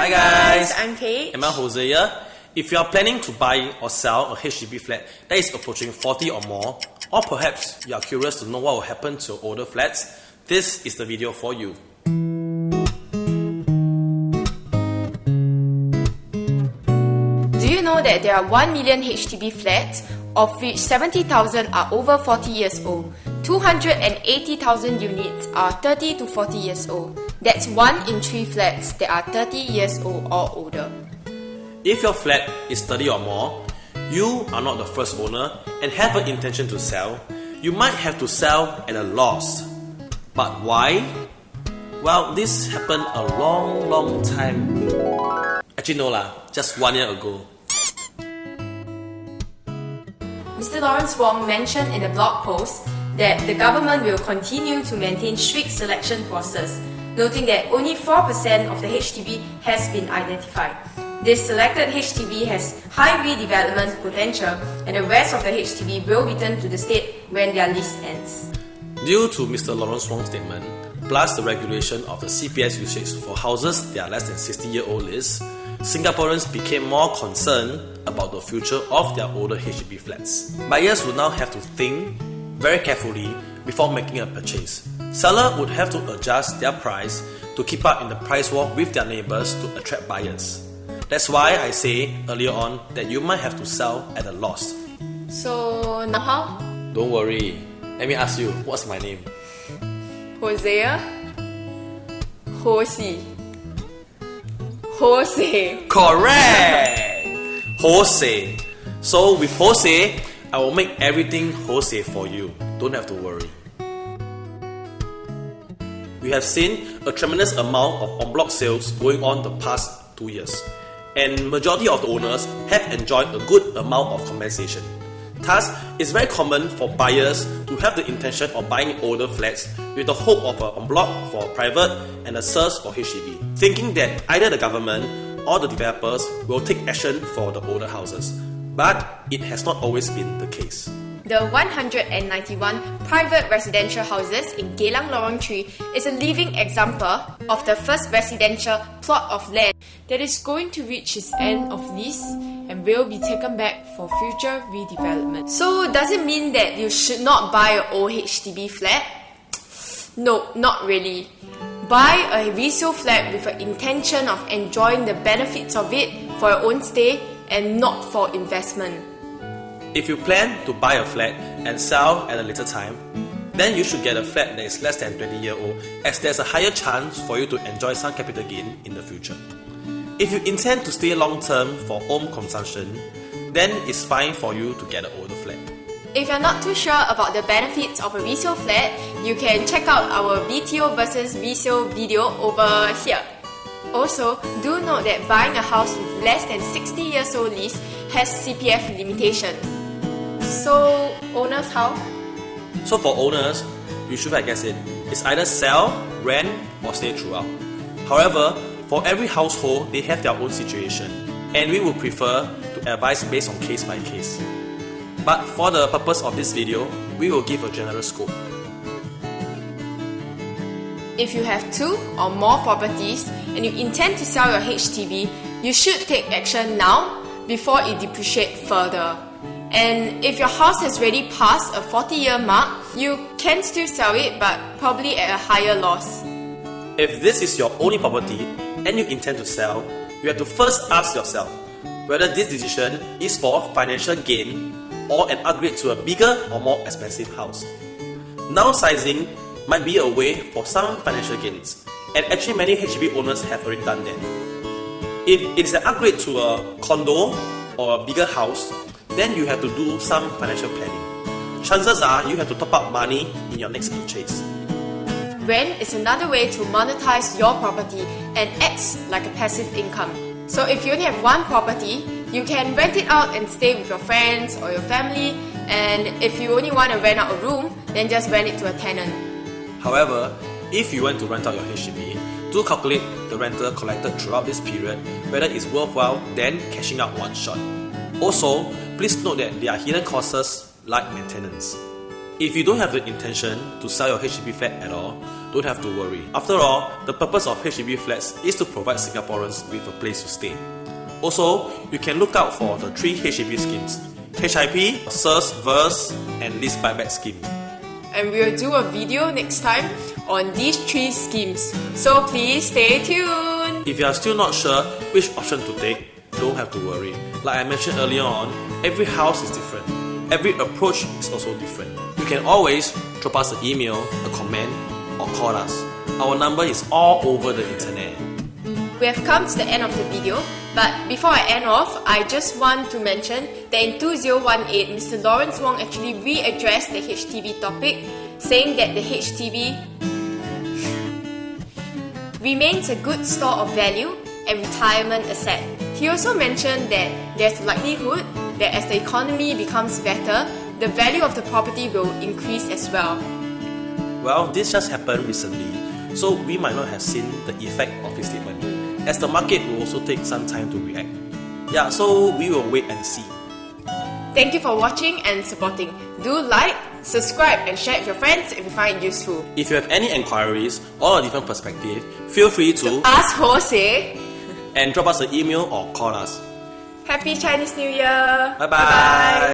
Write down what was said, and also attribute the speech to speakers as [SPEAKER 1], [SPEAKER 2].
[SPEAKER 1] Hi guys,
[SPEAKER 2] I'm Paige.
[SPEAKER 1] And I'm Hosea. If you are planning to buy or sell a HDB flat that is approaching 40 or more, or perhaps you are curious to know what will happen to older flats, this is the video for you.
[SPEAKER 2] Do you know that there are 1 million HDB flats, of which 70,000 are over 40 years old? 280,000 units are 30 to 40 years old. That's 1 in 3 flats that are 30 years old or older.
[SPEAKER 1] If your flat is 30 or more, you are not the first owner and have an intention to sell, you might have to sell at a loss. But why? Well, this happened a long time. Actually no lah, just 1 year ago.
[SPEAKER 2] Mr. Lawrence Wong mentioned in a blog post that the government will continue to maintain strict selection process, noting that only 4% of the HDB has been identified. This selected HDB has high redevelopment potential, and the rest of the HDB will return to the state when their lease ends.
[SPEAKER 1] Due to Mr. Lawrence Wong's statement, plus the regulation of the CPS usage for houses that are less than 60-year-old lease, Singaporeans became more concerned about the future of their older HDB flats. Buyers would now have to think very carefully before making a purchase. Seller would have to adjust their price to keep up in the price war with their neighbors to attract buyers. That's why I say earlier on that you might have to sell at a loss.
[SPEAKER 2] So now how?
[SPEAKER 1] Don't worry, let me ask you, what's my name?
[SPEAKER 2] Hosea? Hosea.
[SPEAKER 1] Correct! Hosea. So with Hosea, I will make everything Hosea for you. Don't have to worry. We have seen a tremendous amount of en bloc sales going on the past 2 years, and majority of the owners have enjoyed a good amount of compensation. Thus, it's very common for buyers to have the intention of buying older flats with the hope of an en bloc for private and a surge for HDB, thinking that either the government or the developers will take action for the older houses. But it has not always been the case.
[SPEAKER 2] The 191 private residential houses in Geylang Lorong 3 is a living example of the first residential plot of land that is going to reach its end of lease and will be taken back for future redevelopment. So does it mean that you should not buy an old HDB flat? No, not really. Buy a resale flat with an intention of enjoying the benefits of it for your own stay and not for investment.
[SPEAKER 1] If you plan to buy a flat and sell at a later time, then you should get a flat that is less than 20-year-old, as there's a higher chance for you to enjoy some capital gain in the future. If you intend to stay long term for home consumption, then it's fine for you to get an older flat.
[SPEAKER 2] If you're not too sure about the benefits of a resale flat, you can check out our BTO versus resale video over here. Also, do note that buying a house with less than 60 years old lease has CPF limitation. So, owners how?
[SPEAKER 1] So for owners, usually I guess it's either sell, rent, or stay throughout. However, for every household, they have their own situation, and we would prefer to advise based on case by case. But for the purpose of this video, we will give a general scope.
[SPEAKER 2] If you have 2 or more properties and you intend to sell your HDB, you should take action now before it depreciates further. And if your house has already passed a 40-year mark, you can still sell it, but probably at a higher loss.
[SPEAKER 1] If this is your only property and you intend to sell, you have to first ask yourself whether this decision is for financial gain or an upgrade to a bigger or more expensive house. Downsizing might be a way for some financial gains, and actually many HDB owners have already done that. If it's an upgrade to a condo or a bigger house, then you have to do some financial planning. Chances are you have to top up money in your next purchase.
[SPEAKER 2] Rent is another way to monetize your property and acts like a passive income. So if you only have 1 property, you can rent it out and stay with your friends or your family, and if you only want to rent out a room, then just rent it to a tenant.
[SPEAKER 1] However, if you want to rent out your HDB, do calculate the rental collected throughout this period, whether it's worthwhile than cashing out one shot. Also, please note that there are hidden costs like maintenance. If you don't have the intention to sell your HDB flat at all, don't have to worry. After all, the purpose of HDB flats is to provide Singaporeans with a place to stay. Also, you can look out for the 3 HDB schemes: HIP, SURS, VERS, and lease buyback scheme.
[SPEAKER 2] And we'll do a video next time on these 3 schemes. So please stay tuned.
[SPEAKER 1] If you are still not sure which option to take, don't have to worry. Like I mentioned earlier on, every house is different. Every approach is also different. You can always drop us an email, a comment, or call us. Our number is all over the internet.
[SPEAKER 2] We have come to the end of the video, but before I end off, I just want to mention that in 2018, Mr. Lawrence Wong actually readdressed the HDB topic, saying that the HDB remains a good store of value and retirement asset. He also mentioned that there's a likelihood that as the economy becomes better, the value of the property will increase as well.
[SPEAKER 1] Well, this just happened recently, so we might not have seen the effect of his statement, as the market will also take some time to react. Yeah, so we will wait and see.
[SPEAKER 2] Thank you for watching and supporting. Do like, subscribe and share with your friends if you find it useful.
[SPEAKER 1] If you have any enquiries or a different perspective, feel free to
[SPEAKER 2] ask Jose
[SPEAKER 1] and drop us an email or call us.
[SPEAKER 2] Happy Chinese New Year!
[SPEAKER 1] Bye bye!